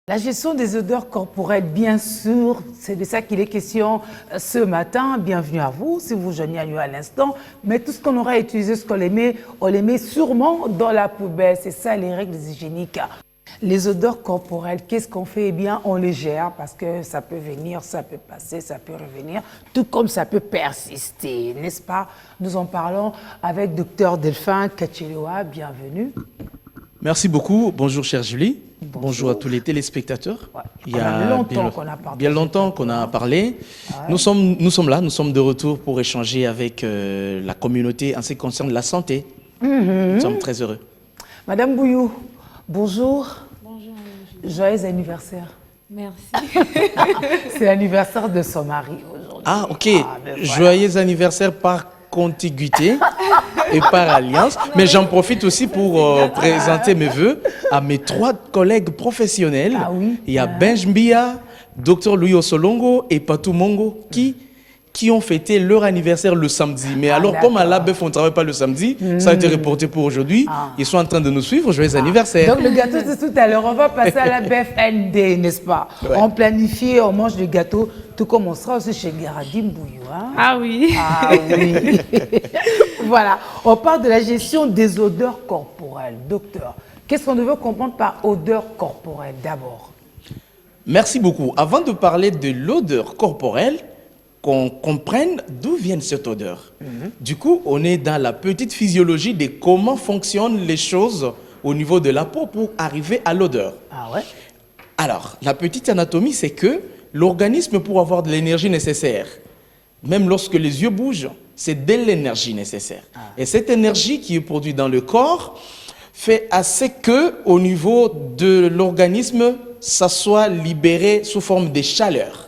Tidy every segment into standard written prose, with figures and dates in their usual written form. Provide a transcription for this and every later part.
La gestion des odeurs corporelles, bien sûr, c'est de ça qu'il est question ce matin. Bienvenue à vous, si vous joignez à nous à l'instant. Mais tout ce qu'on aura utilisé, ce on les met sûrement dans la poubelle. C'est ça les règles hygiéniques. Les odeurs corporelles, qu'est-ce qu'on fait? Eh bien, on les gère parce que ça peut venir, ça peut passer, ça peut revenir, tout comme ça peut persister, n'est-ce pas? Nous en parlons avec Dr Delphin Kachiloa. Bienvenue. Merci beaucoup. Bonjour, chère Julie. Bonjour à tous les téléspectateurs. Ouais. Il y a bien longtemps qu'on a parlé. Ouais. Nous sommes là, nous sommes de retour pour échanger avec la communauté en ce qui concerne la santé. Nous sommes très heureux. Madame Bouillou, bonjour. Bonjour. Joyeux anniversaire. Merci. C'est l'anniversaire de son mari aujourd'hui. Ah, ok. Ben voilà. Joyeux anniversaire par contiguïté et par alliance. Mais j'en profite aussi pour présenter mes vœux à mes 3 collègues professionnels. Ah oui. Il y a Benjmbia, Dr Louis Osolongo et Patou Mongo qui ont fêté leur anniversaire le samedi. Mais alors, comme à la Bœuf, on ne travaille pas le samedi, ça a été reporté pour aujourd'hui. Ils sont en train de nous suivre. Joyeux anniversaire. Donc le gâteau c'est tout à l'heure. On va passer à la BFND, n'est-ce pas? Ouais. On planifie, on mange le gâteau, tout comme on sera aussi chez Garadim Bouillou. Hein? Ah oui. Ah oui. Voilà. On parle de la gestion des odeurs corporelles. Docteur, qu'est-ce qu'on devait comprendre par odeur corporelle d'abord? Merci beaucoup. Avant de parler de l'odeur corporelle, qu'on comprenne d'où vient cette odeur. Du coup, on est dans la petite physiologie de comment fonctionnent les choses au niveau de la peau pour arriver à l'odeur. Ah ouais? Alors, la petite anatomie, c'est que l'organisme, pour avoir de l'énergie nécessaire, même lorsque les yeux bougent, c'est de l'énergie nécessaire. Et cette énergie qui est produite dans le corps fait assez que, au niveau de l'organisme, ça soit libéré sous forme de chaleur.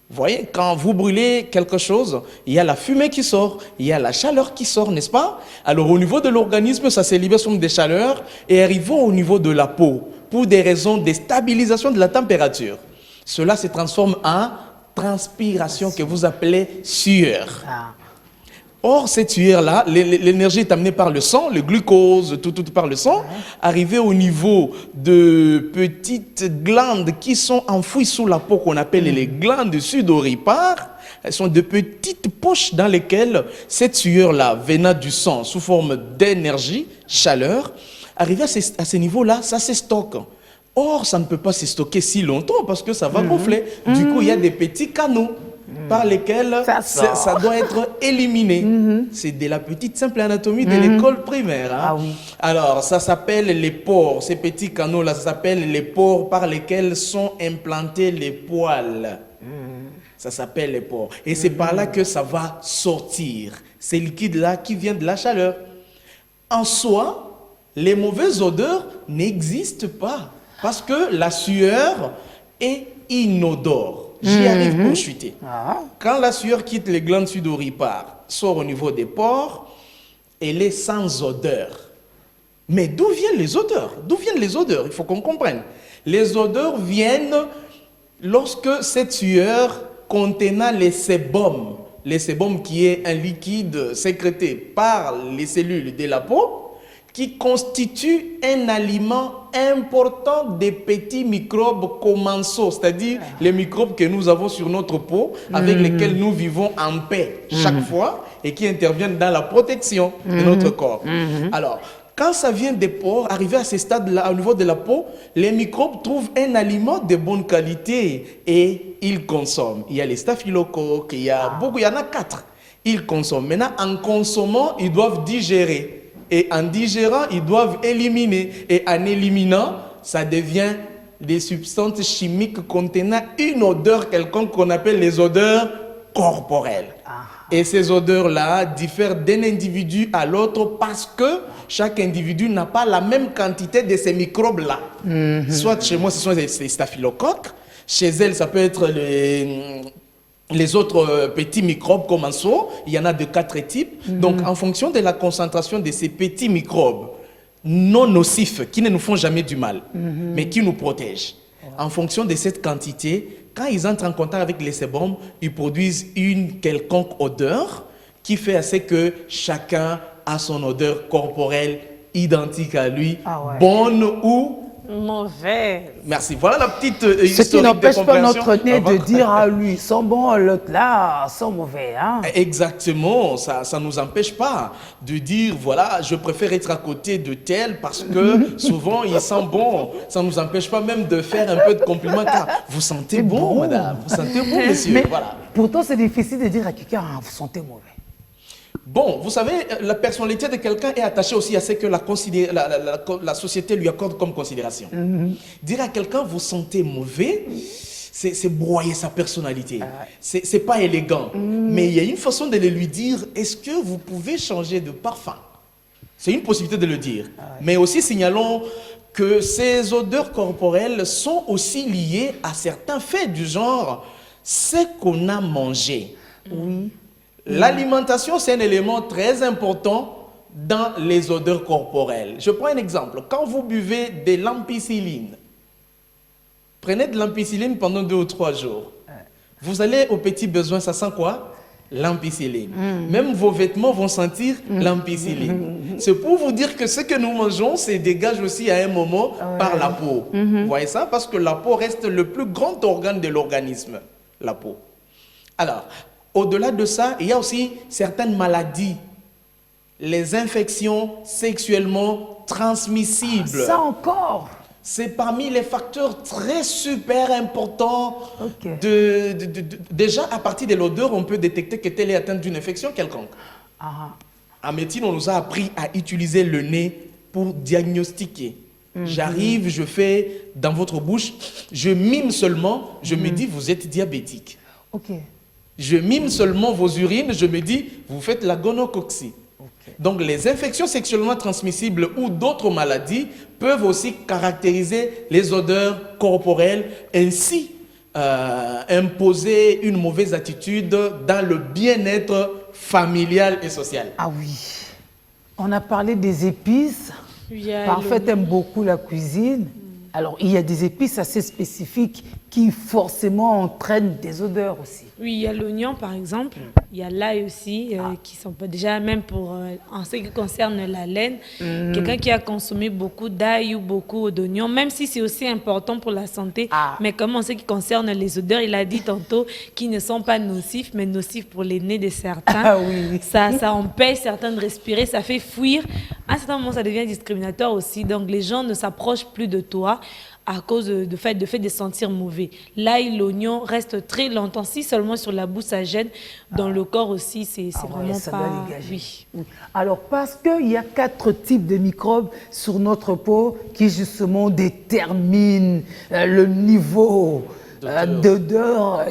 Vous voyez, quand vous brûlez quelque chose, il y a la fumée qui sort, il y a la chaleur qui sort, n'est-ce pas? Alors au niveau de l'organisme, ça se libère sous forme de chaleur et arrivons au niveau de la peau pour des raisons de stabilisation de la température. Cela se transforme en transpiration que vous appelez sueur. Ah. Or, cette sueur-là, l'énergie est amenée par le sang, le glucose, tout par le sang, arrivé au niveau de petites glandes qui sont enfouies sous la peau, qu'on appelle les glandes sudoripares. Elles sont de petites poches dans lesquelles cette sueur-là, venant du sang, sous forme d'énergie, chaleur, arrivé à ce niveau-là, ça se stocke. Or, ça ne peut pas se stocker si longtemps parce que ça va gonfler. Du coup, il y a des petits canaux par lesquels ça doit être éliminé. C'est de la petite simple anatomie de l'école primaire. Hein. Ah oui. Alors, ça s'appelle les pores. Ces petits canaux-là, ça s'appelle les pores par lesquels sont implantés les poils. Ça s'appelle les pores. Et c'est par là que ça va sortir. Ces liquides-là qui viennent de la chaleur. En soi, les mauvaises odeurs n'existent pas. Parce que la sueur est inodore. J'y arrive pour chuter. Ah. Quand la sueur quitte les glandes sudoripares, sort au niveau des pores, elle est sans odeur. Mais d'où viennent les odeurs? D'où viennent les odeurs? Il faut qu'on comprenne. Les odeurs viennent lorsque cette sueur contenant les sébum qui est un liquide sécrété par les cellules de la peau, qui constitue un aliment important des petits microbes commensaux, c'est-à-dire les microbes que nous avons sur notre peau, avec lesquels nous vivons en paix chaque fois et qui interviennent dans la protection de notre corps. Alors, quand ça vient des pores, arrivé à ce stade-là, au niveau de la peau, les microbes trouvent un aliment de bonne qualité et ils consomment. Il y a les staphylocoques, il y en a 4. Ils consomment. Maintenant, en consommant, ils doivent digérer. Et en digérant, ils doivent éliminer. Et en éliminant, ça devient des substances chimiques contenant une odeur quelconque qu'on appelle les odeurs corporelles. Et ces odeurs-là diffèrent d'un individu à l'autre parce que chaque individu n'a pas la même quantité de ces microbes-là. Soit chez moi, ce sont les staphylocoques. Chez elle, ça peut être les autres petits microbes commensaux. Il y en a de 4 types. Donc, en fonction de la concentration de ces petits microbes non nocifs, qui ne nous font jamais du mal, mais qui nous protègent, en fonction de cette quantité, quand ils entrent en contact avec les sébums, ils produisent une quelconque odeur qui fait assez que chacun a son odeur corporelle identique à lui, bonne ou Mauvais. Merci. Voilà la petite Ce qui historique de n'empêche pas compréhension. notre nez de Avant- dire à lui, sont bons, l'autre là, sont mauvais. Hein? Exactement, ça ne nous empêche pas de dire, voilà, je préfère être à côté de tel parce que souvent il sent bon. Ça ne nous empêche pas même de faire un peu de compliments. Car vous sentez bon, madame, vous sentez bon, monsieur. Mais Voilà. pourtant, c'est difficile de dire à quelqu'un, ah, vous sentez mauvais. Bon, vous savez, la personnalité de quelqu'un est attachée aussi à ce que la société lui accorde comme considération. Dire à quelqu'un, vous sentez mauvais, c'est broyer sa personnalité. C'est pas élégant. Mais il y a une façon de le lui dire, est-ce que vous pouvez changer de parfum? C'est une possibilité de le dire. Mais aussi signalons que ces odeurs corporelles sont aussi liées à certains faits du genre, ce qu'on a mangé. Oui. L'alimentation, c'est un élément très important dans les odeurs corporelles. Je prends un exemple. Quand vous buvez de l'ampicilline, prenez de l'ampicilline pendant 2 ou 3 jours. Vous allez aux petits besoins, ça sent quoi? L'ampicilline. Même vos vêtements vont sentir l'ampicilline. C'est pour vous dire que ce que nous mangeons se dégage aussi à un moment par la peau. Vous voyez ça? Parce que la peau reste le plus grand organe de l'organisme, la peau. Alors, au-delà de ça, il y a aussi certaines maladies, les infections sexuellement transmissibles. Ça encore. C'est parmi les facteurs très super importants. Ok. Déjà, à partir de l'odeur, on peut détecter que telle est atteinte d'une infection quelconque. Ah. En médecine, on nous a appris à utiliser le nez pour diagnostiquer. J'arrive, je fais dans votre bouche, je mime seulement, je me dis, vous êtes diabétique. Ok. Je mime seulement vos urines, je me dis, vous faites la gonocoxie. Donc les infections sexuellement transmissibles ou d'autres maladies peuvent aussi caractériser les odeurs corporelles, ainsi imposer une mauvaise attitude dans le bien-être familial et social. Ah oui. On a parlé des épices. Parfait aime beaucoup la cuisine. Alors, il y a des épices assez spécifiques qui forcément entraînent des odeurs aussi. Oui, il y a l'oignon par exemple, il y a l'ail aussi, qui sont pas déjà même pour, en ce qui concerne la laine, quelqu'un qui a consommé beaucoup d'ail ou beaucoup d'oignons, même si c'est aussi important pour la santé, mais comme en ce qui concerne les odeurs, il a dit tantôt qu'ils ne sont pas nocifs, mais nocifs pour les nez de certains. Ah oui. Ça empêche certains de respirer, ça fait fuir. À un certain moment, ça devient discriminateur aussi, donc les gens ne s'approchent plus de toi à cause de fait de sentir mauvais. L'ail, l'oignon reste très longtemps, si seulement sur la bouche ça gêne, dans le corps aussi, c'est vraiment ça pas... doit dégager. Oui. Oui. Alors, parce qu'il y a 4 types de microbes sur notre peau qui justement déterminent le niveau d'odeur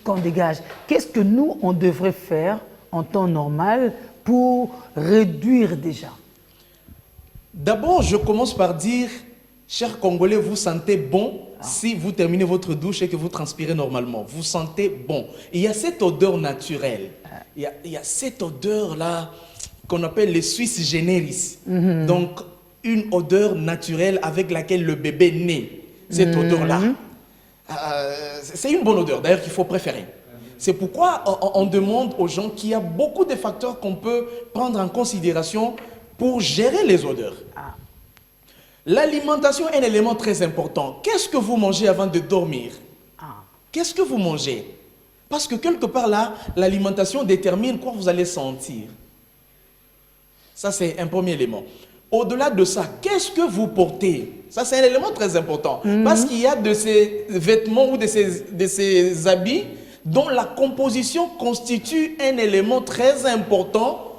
qu'on dégage. Qu'est-ce que nous, on devrait faire en temps normal pour réduire déjà? D'abord, je commence par dire, chers Congolais, vous sentez bon si vous terminez votre douche et que vous transpirez normalement. Vous sentez bon. Il y a cette odeur naturelle. Il y a cette odeur-là qu'on appelle le Suisse generis. Donc, une odeur naturelle avec laquelle le bébé naît. Cette odeur-là. C'est une bonne odeur, d'ailleurs, qu'il faut préférer. C'est pourquoi on demande aux gens qu'il y a beaucoup de facteurs qu'on peut prendre en considération pour gérer les odeurs. L'alimentation est un élément très important. Qu'est-ce que vous mangez avant de dormir? Qu'est-ce que vous mangez? Parce que quelque part là, l'alimentation détermine quoi vous allez sentir. Ça, c'est un premier élément. Au-delà de ça, qu'est-ce que vous portez? Ça, c'est un élément très important. Parce qu'il y a de ces vêtements ou de ces habits dont la composition constitue un élément très important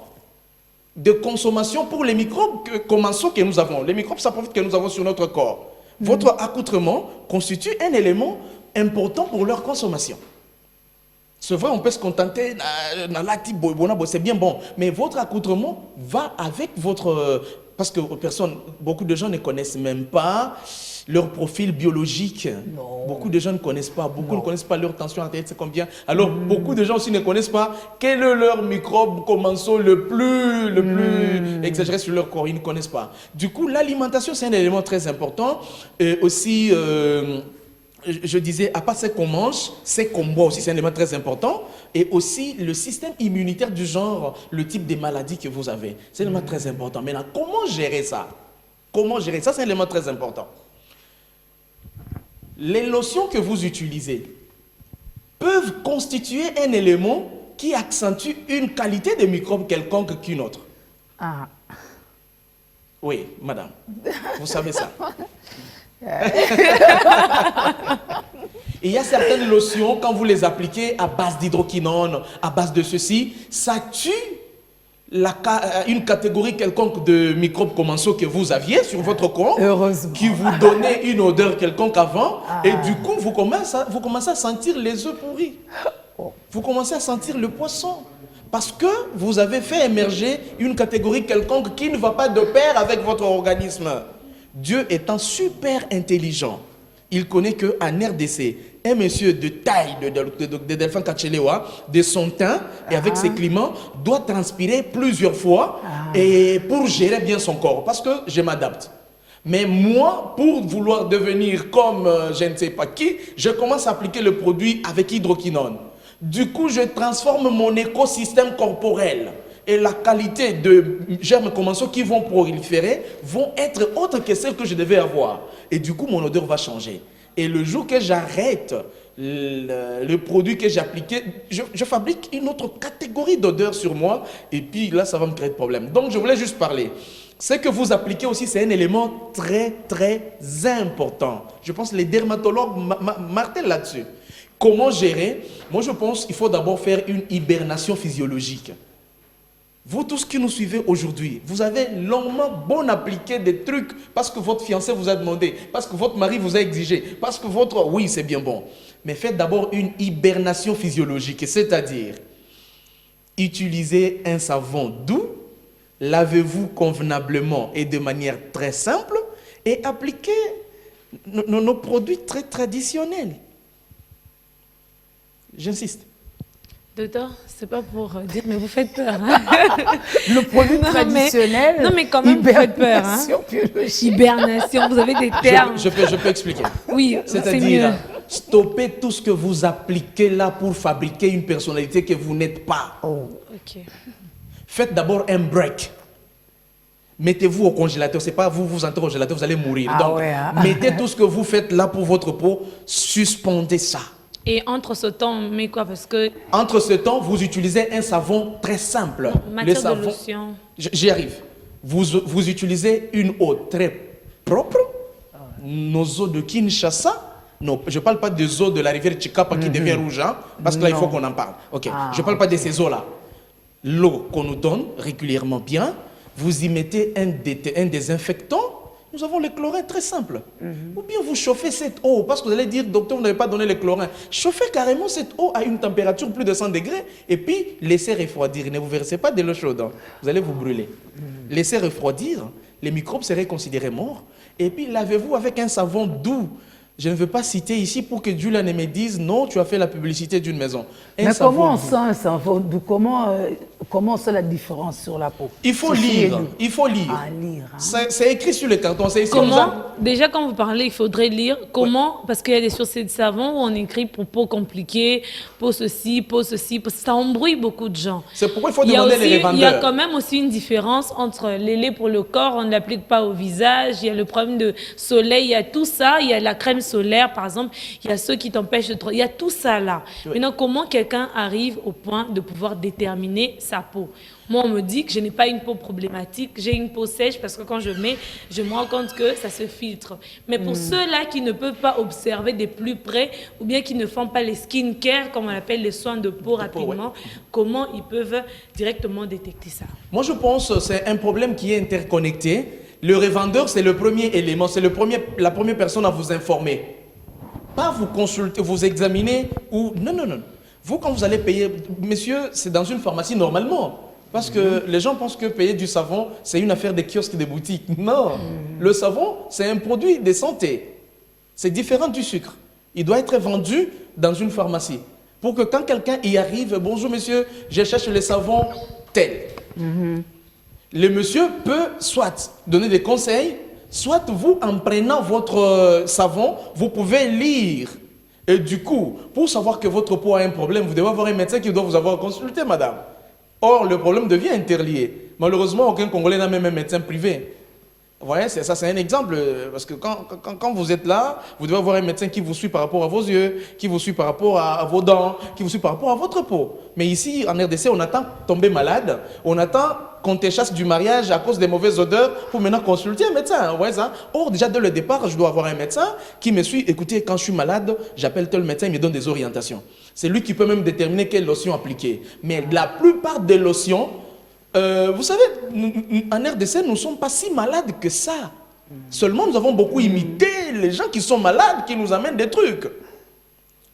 de consommation pour les microbes commensaux que nous avons. Les microbes, ça profite que nous avons sur notre corps. Votre accoutrement constitue un élément important pour leur consommation. C'est vrai, on peut se contenter, c'est bien bon, mais votre accoutrement va avec votre... Parce que beaucoup de gens ne connaissent même pas leur profil biologique. Non. Beaucoup de gens ne connaissent pas. Beaucoup ne connaissent pas leur tension artérielle, c'est combien. Alors, beaucoup de gens aussi ne connaissent pas quel est leur microbe commensaux le plus exagéré sur leur corps. Ils ne connaissent pas. Du coup, l'alimentation, c'est un élément très important. Et aussi, je disais, à part ce qu'on mange, ce qu'on boit aussi, c'est un élément très important. Et aussi, le système immunitaire du genre, le type de maladie que vous avez. C'est un élément très important. Maintenant, comment gérer ça? Comment gérer? Ça, c'est un élément très important. Les lotions que vous utilisez peuvent constituer un élément qui accentue une qualité de microbe quelconque qu'une autre. Ah. Oui, madame. Vous savez ça. Il y a certaines lotions, quand vous les appliquez à base d'hydroquinone, à base de ceci, ça tue une catégorie quelconque de microbes commensaux que vous aviez sur votre corps, qui vous donnait une odeur quelconque avant, et du coup, vous commencez à sentir les œufs pourris. Vous commencez à sentir le poisson. Parce que vous avez fait émerger une catégorie quelconque qui ne va pas de pair avec votre organisme. Dieu étant super intelligent, il connaît qu'en RDC, un monsieur de taille de Delphin Kachelewa, de son teint et avec ses climats, doit transpirer plusieurs fois et pour gérer bien son corps. Parce que je m'adapte. Mais moi, pour vouloir devenir comme je ne sais pas qui, je commence à appliquer le produit avec hydroquinone. Du coup, je transforme mon écosystème corporel. Et la qualité de germes commensaux qui vont proliférer vont être autres que celles que je devais avoir. Et du coup, mon odeur va changer. Et le jour que j'arrête le produit que j'ai appliqué, je fabrique une autre catégorie d'odeur sur moi. Et puis là, ça va me créer de problème. Donc, je voulais juste parler. Ce que vous appliquez aussi, c'est un élément très, très important. Je pense que les dermatologues martèlent là-dessus. Comment gérer? Moi, je pense qu'il faut d'abord faire une hibernation physiologique. Vous tous qui nous suivez aujourd'hui, vous avez longuement bon appliqué des trucs parce que votre fiancé vous a demandé, parce que votre mari vous a exigé, parce que votre... Oui, c'est bien bon. Mais faites d'abord une hibernation physiologique, c'est-à-dire utilisez un savon doux, lavez-vous convenablement et de manière très simple et appliquez nos produits très traditionnels. J'insiste. Docteur, c'est pas pour dire, mais vous faites peur. Hein? Le produit traditionnel. Non, mais quand même, vous faites peur. Hein? Hibernation, vous avez des termes. Je peux expliquer. Oui, c'est-à-dire, stoppez tout ce que vous appliquez là pour fabriquer une personnalité que vous n'êtes pas. Oh. Ok. Faites d'abord un break. Mettez-vous au congélateur. C'est pas vous entrez au congélateur, vous allez mourir. Donc, mettez tout ce que vous faites là pour votre peau, suspendez ça. Et entre ce temps, on met quoi? Parce que... Entre ce temps, vous utilisez un savon très simple. Matière de lotion. J'y arrive. Vous utilisez une eau très propre. Nos eaux de Kinshasa. Non, je ne parle pas des eaux de la rivière Chikapa qui devient rouge, hein, parce que là, il faut qu'on en parle. Ok. Je ne parle pas de ces eaux-là. L'eau qu'on nous donne régulièrement bien, vous y mettez un désinfectant. Nous avons le chlorin très simple. Ou bien vous chauffez cette eau, parce que vous allez dire, docteur, vous n'avez pas donné le chlorin. Chauffez carrément cette eau à une température plus de 100 degrés et puis laissez refroidir. Ne vous versez pas de l'eau chaude, hein. Vous allez vous brûler. Laissez refroidir, les microbes seraient considérés morts. Et puis lavez-vous avec un savon doux. Je ne veux pas citer ici pour que Julia ne me dise non, tu as fait la publicité d'une maison. Mais comment on sent un savon doux? Comment on sent la différence sur la peau? Il faut lire. Il faut lire. Ah, lire, hein. C'est écrit sur le carton. Comment? Déjà, quand vous parlez, il faudrait lire. Comment? Parce qu'il y a des sources de savon où on écrit pour peau compliquée, peau ceci, parce que ça embrouille beaucoup de gens. C'est pourquoi il faut demander les revendeurs. Il y a quand même aussi une différence entre les laits pour le corps, on ne l'applique pas au visage, il y a le problème de soleil, il y a tout ça, il y a la crème solaire, par exemple, il y a ceux qui t'empêchent de... Il y a tout ça là. Oui. Maintenant, comment quelqu'un arrive au point de pouvoir déterminer sa peau? Moi, on me dit que je n'ai pas une peau problématique, j'ai une peau sèche parce que quand je mets, je me rends compte que ça se filtre. Mais pour ceux-là qui ne peuvent pas observer de plus près ou bien qui ne font pas les skincare, comme on appelle les soins de peau rapidement, comment ils peuvent directement détecter ça? Moi, je pense que c'est un problème qui est interconnecté. Le revendeur, c'est le premier élément, c'est la première personne à vous informer. Pas vous consulter, vous examiner ou... Non. Vous, quand vous allez payer... Monsieur, c'est dans une pharmacie normalement. Parce que les gens pensent que payer du savon, c'est une affaire des kiosques et des boutiques. Non. Le savon, c'est un produit de santé. C'est différent du sucre. Il doit être vendu dans une pharmacie. Pour que quand quelqu'un y arrive, bonjour monsieur, je cherche le savon tel. Le monsieur peut soit donner des conseils, soit vous, en prenant votre savon, vous pouvez lire. Et du coup, pour savoir que votre peau a un problème, vous devez avoir un médecin qui doit vous avoir consulté, madame. Or, le problème devient interlié. Malheureusement, aucun Congolais n'a même un médecin privé. Vous voyez, ça c'est un exemple, parce que quand vous êtes là, vous devez avoir un médecin qui vous suit par rapport à vos yeux, qui vous suit par rapport à vos dents, qui vous suit par rapport à votre peau. Mais ici, en RDC, on attend tomber malade, on attend qu'on te chasse du mariage à cause des mauvaises odeurs pour maintenant consulter un médecin. Vous voyez ça? Or, déjà dès le départ, je dois avoir un médecin qui me suit. Écoutez, quand je suis malade, j'appelle tel médecin, il me donne des orientations. C'est lui qui peut même déterminer quelle lotion appliquer. Mais la plupart des lotions, vous savez, en RDC, nous ne sommes pas si malades que ça. Seulement, nous avons beaucoup imité les gens qui sont malades, qui nous amènent des trucs.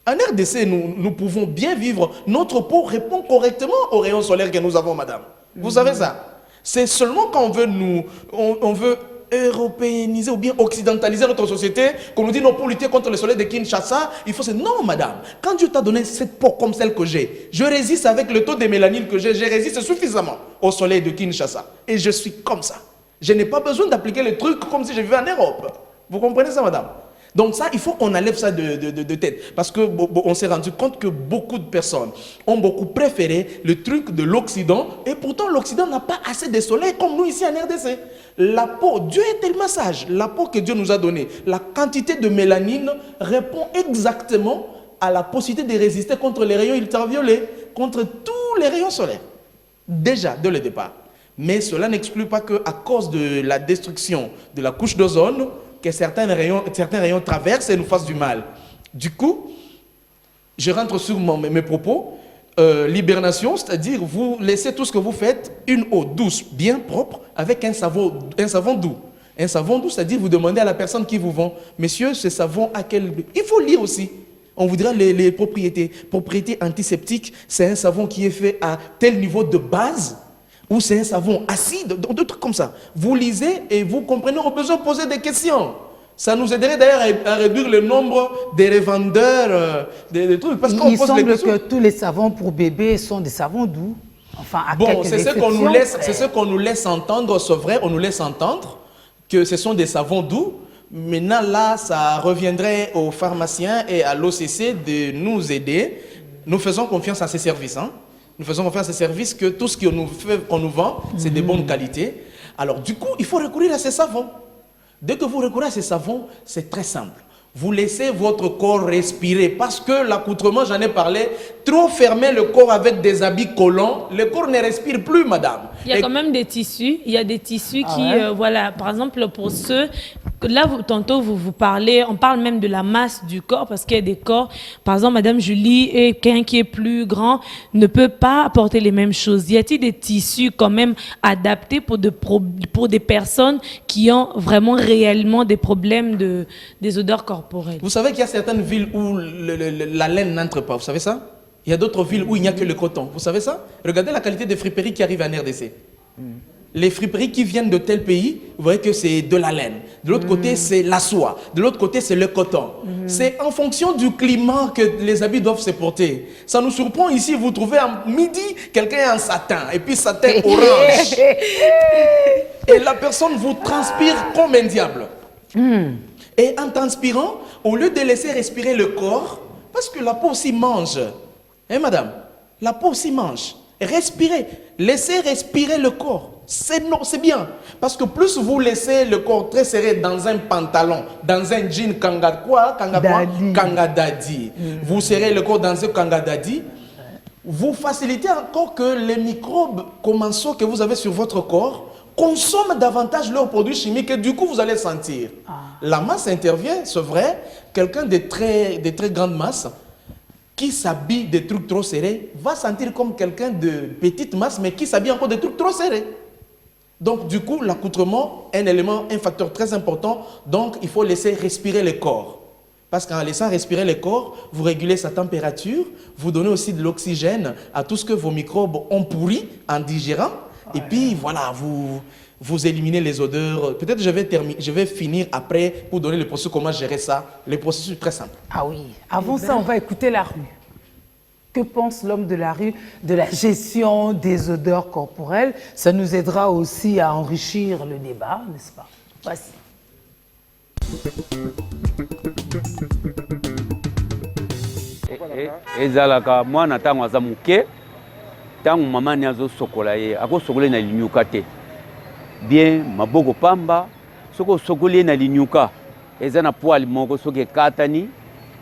En RDC, nous pouvons bien vivre. Notre peau répond correctement aux rayons solaires que nous avons, madame. Vous savez ça? C'est seulement quand on veut européaniser ou bien occidentaliser notre société, qu'on nous dit non, pour lutter contre le soleil de Kinshasa, il faut... Non, madame, quand Dieu t'a donné cette peau comme celle que j'ai, je résiste avec le taux de mélanine que j'ai, je résiste suffisamment au soleil de Kinshasa. Et je suis comme ça. Je n'ai pas besoin d'appliquer les trucs comme si je vivais en Europe. Vous comprenez ça, madame? Donc ça, il faut qu'on enlève ça de tête. Parce qu'on s'est rendu compte que beaucoup de personnes ont beaucoup préféré le truc de l'Occident. Et pourtant, l'Occident n'a pas assez de soleil comme nous ici en RDC. La peau, Dieu est tellement sage. La peau que Dieu nous a donnée, la quantité de mélanine répond exactement à la possibilité de résister contre les rayons ultraviolets, contre tous les rayons solaires. Déjà, dès le départ. Mais cela n'exclut pas qu'à cause de la destruction de la couche d'ozone, que certains rayons traversent et nous fassent du mal. Du coup, je rentre sur mes propos. L'hibernation, c'est-à-dire vous laissez tout ce que vous faites, une eau douce, bien propre, avec un savon doux. Un savon doux, c'est-à-dire vous demandez à la personne qui vous vend, monsieur, ce savon à quel... Il faut lire aussi. On vous dira les propriétés. Propriétés antiseptiques, c'est un savon qui est fait à tel niveau de base, ou c'est un savon acide, d'autres trucs comme ça. Vous lisez et vous comprenez, on a besoin de poser des questions. Ça nous aiderait d'ailleurs à réduire le nombre des revendeurs des trucs. Parce Il semble que tous les savons pour bébé sont des savons doux. Enfin, à bon, c'est ce qu'on nous laisse entendre, c'est vrai, on nous laisse entendre que ce sont des savons doux. Maintenant, là, ça reviendrait aux pharmaciens et à l'OCC de nous aider. Nous faisons confiance à ces services, hein. Nous faisons confiance à ces services que tout ce qu'on nous vend, c'est de bonne qualité. Alors, du coup, il faut recourir à ces savons. Dès que vous recourez à ces savons, c'est très simple. Vous laissez votre corps respirer parce que l'accoutrement, j'en ai parlé, trop fermer le corps avec des habits collants, le corps ne respire plus, madame. Il y a quand même des tissus, il y a des tissus qui, voilà, par exemple, pour ceux, là, tantôt, vous parlez, on parle même de la masse du corps parce qu'il y a des corps, par exemple, madame Julie, et quelqu'un qui est plus grand ne peut pas apporter les mêmes choses. Y a-t-il des tissus quand même adaptés pour des personnes qui ont vraiment réellement des problèmes des odeurs corporelles? Vous savez qu'il y a certaines villes où la laine n'entre pas, vous savez ça? Il y a d'autres villes où il n'y a que le coton. Vous savez ça? Regardez la qualité des friperies qui arrivent en RDC. Les friperies qui viennent de tel pays, vous voyez que c'est de la laine. De l'autre côté, c'est la soie. De l'autre côté, c'est le coton. C'est en fonction du climat que les habits doivent se porter. Ça nous surprend ici, vous trouvez à midi, quelqu'un est en satin, et puis satin orange. Et la personne vous transpire comme un diable. Et en transpirant, au lieu de laisser respirer le corps, parce que la peau aussi mange. Hein, madame? La peau aussi mange. Respirez. Laissez respirer le corps. C'est bien. Parce que plus vous laissez le corps très serré dans un pantalon, dans un jean kangadadi, vous serrez le corps dans un kangadadi, vous facilitez encore que les microbes commensaux que vous avez sur votre corps consomment davantage leurs produits chimiques et du coup vous allez sentir. La masse intervient, c'est vrai. Quelqu'un de très grande masse qui s'habille de trucs trop serrés va sentir comme quelqu'un de petite masse mais qui s'habille encore de trucs trop serrés. Donc du coup l'accoutrement est un facteur très important. Donc il faut laisser respirer le corps. Parce qu'en laissant respirer le corps, vous régulez sa température, vous donnez aussi de l'oxygène à tout ce que vos microbes ont pourri en digérant. Et puis voilà, vous éliminez les odeurs. Peut-être je vais finir après pour donner le processus, comment gérer ça. Le processus est très simple. Ah oui. Avant ça, on va écouter la rue. Que pense l'homme de la rue de la gestion des odeurs corporelles? Ça nous aidera aussi à enrichir le débat, n'est-ce pas? Voici. Ezalaka mwana ntango aza moke ntango mama ni azosokola ye akosokola na linyuka te bien maboko pamba soko sokoli na linyuka eza na poil moko soki katani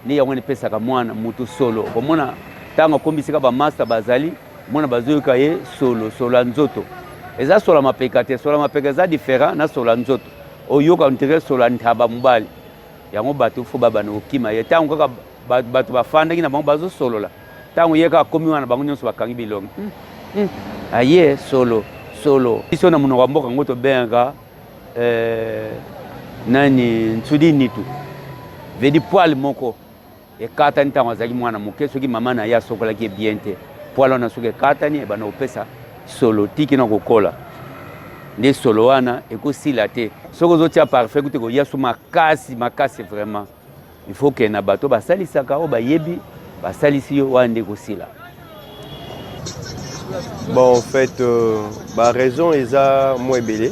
ni yango pesaka mwana mutu solo komona tanga kombisika ba master bazali mwana bazoyoka ye solo solo nzoto eza solo mapeka te solo mapeka za différent na solo nzoto oyoka ntere solo ntaba mobali yango bato fo baba na okima ye tango kaka bato bafandaki na bango bazo solola tango yeka komi wana bango nyonso bakangi bilongi aye solo biso na monoko ya mboka ngo tobenga nani nsudi nitu vedi poil moko ekatani ntango azalaki mwana moke soki mama na ye asokolaki ye bien te poil wana soki ekatani ebana kopesa solo tiki na kokola nde solo wana ekosila te soki ozotia parfait kuti koya so makasi vraiment il faut ke na bato basalisaka oyo bayebi basalisi yo wana nde ekosila. Bon, en fait, la raison est moins belle.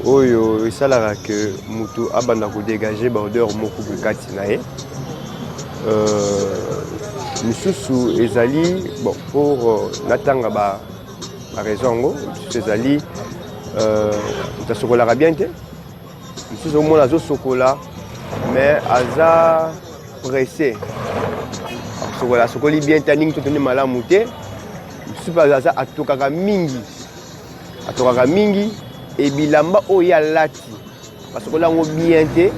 Oyo esalaka que mutu abanda ko dégager ba odeur moko bukati na ye. Misusu ezali bon pour natanga ba raison ngo ezali ta sokola bien te. Misusu au moins azo sokola mais aza pressé. Sokola sokoli bien taning to toni malamu te. Super aza atokaka mingi et bilamba oya lati parce que là on bien té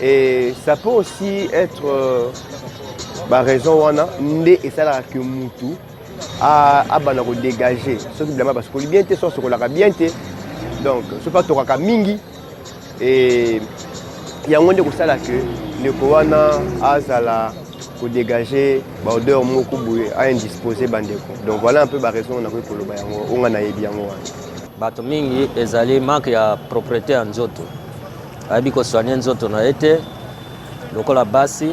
et ça peut aussi être ba raison wana ndé et ça là que mutu a bana ko dégager ce bilamba parce que bien té so la bien té donc ce pas tokaka mingi et ya ngonde ko sala que ne ko wana azala pour dégager odeur moko boye à indisposer bandeko. Donc voilà un peu la raison on a ko loba yango on na yebi yango wana. Bato mingi ezali manque ya propriété ya nzoto. Abi ko soigner nzoto na été lokola basi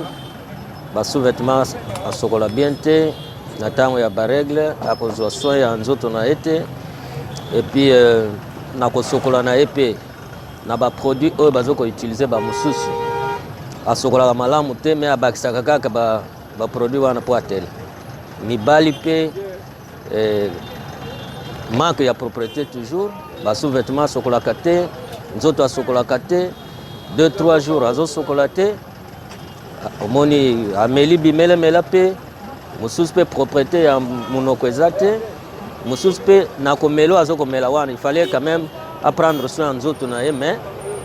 ba sous-vêtements asokola bien te na tango ya ba règle akozwa soin ya nzoto na été et puis na ko sokola na épée na ba produit oyo bazoko utiliser ba mususu asokola malamu te me abakisaka kaka ba produit wana po atele mibali pe manque ya propriété toujours ba sous-vêtements sokola kate nzoto asokola kate 2-3 jours azo sokola te omoni ameli bimele mela pe mususu pe propriété ya monoko ezate mususu pe na komelo azo komela wana il fallait quand même apprendre soin nzoto na ye mais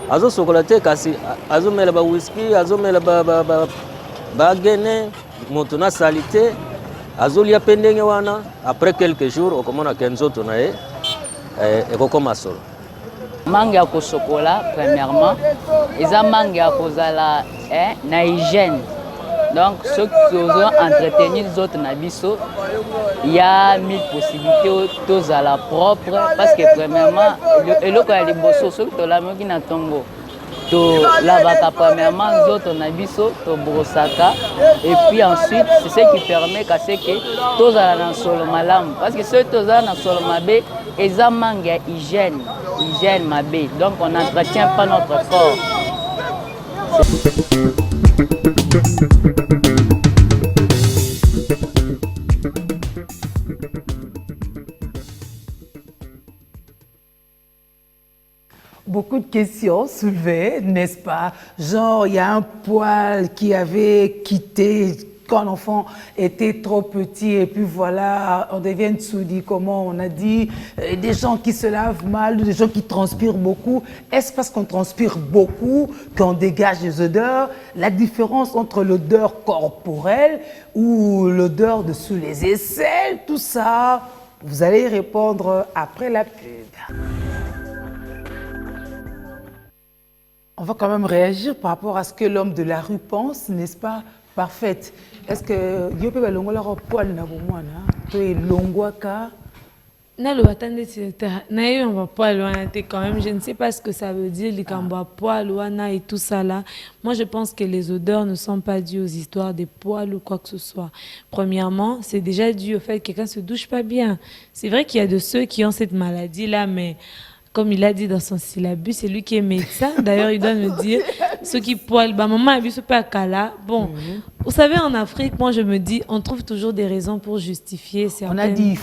azo sokolate kasi azo mela ba whisky azo mela ba gene moto na salité azo lia pendenge wana après quelques jours okomona kenzoto na ye ekokoma solo mangue ya kosokola premièrement eza mangue ya kozala na hygiène donc ceux qui ont entretenir les autres na biso il y a 1000 possibilités tozala propre parce que premièrement eloko ya liboso soki tolamoki na tongo to lavaka premièrement nzoto na biso to brosaka et puis ensuite c'est ce qui permet qu'à ce que tozala na solo malamu parce que ceux tozala na solo mabe eza mangue ya hygiène mabe donc on n'entretient pas notre corps. Beaucoup de questions soulevées, n'est-ce pas? Genre, il y a un poil qui avait quitté quand l'enfant était trop petit et puis voilà, on devient soudi, comment on a dit, des gens qui se lavent mal, des gens qui transpirent beaucoup. Est-ce parce qu'on transpire beaucoup qu'on dégage des odeurs? La différence entre l'odeur corporelle ou l'odeur de sous les aisselles, tout ça, vous allez répondre après la pub. On va quand même réagir par rapport à ce que l'homme de la rue pense, n'est-ce pas? Parfaite. Est-ce que Dieu peut longo la poil na bomwana? Tu es longwaka? Na lo attendez na eu on va poil wana quand même je ne sais pas ce que ça veut dire les kamba poil wana et tout ça là. Moi je pense que les odeurs ne sont pas dues aux histoires des poils ou quoi que ce soit. Premièrement, c'est déjà dû au fait que quelqu'un se douche pas bien. C'est vrai qu'il y a de ceux qui ont cette maladie là mais comme il a dit dans son syllabus, c'est lui qui est médecin. D'ailleurs, il doit me dire ceux qui poilent. Bah, maman a vu ce pas Kala. Bon, vous savez, en Afrique, moi, je me dis, on trouve toujours des raisons pour justifier certaines... On a dit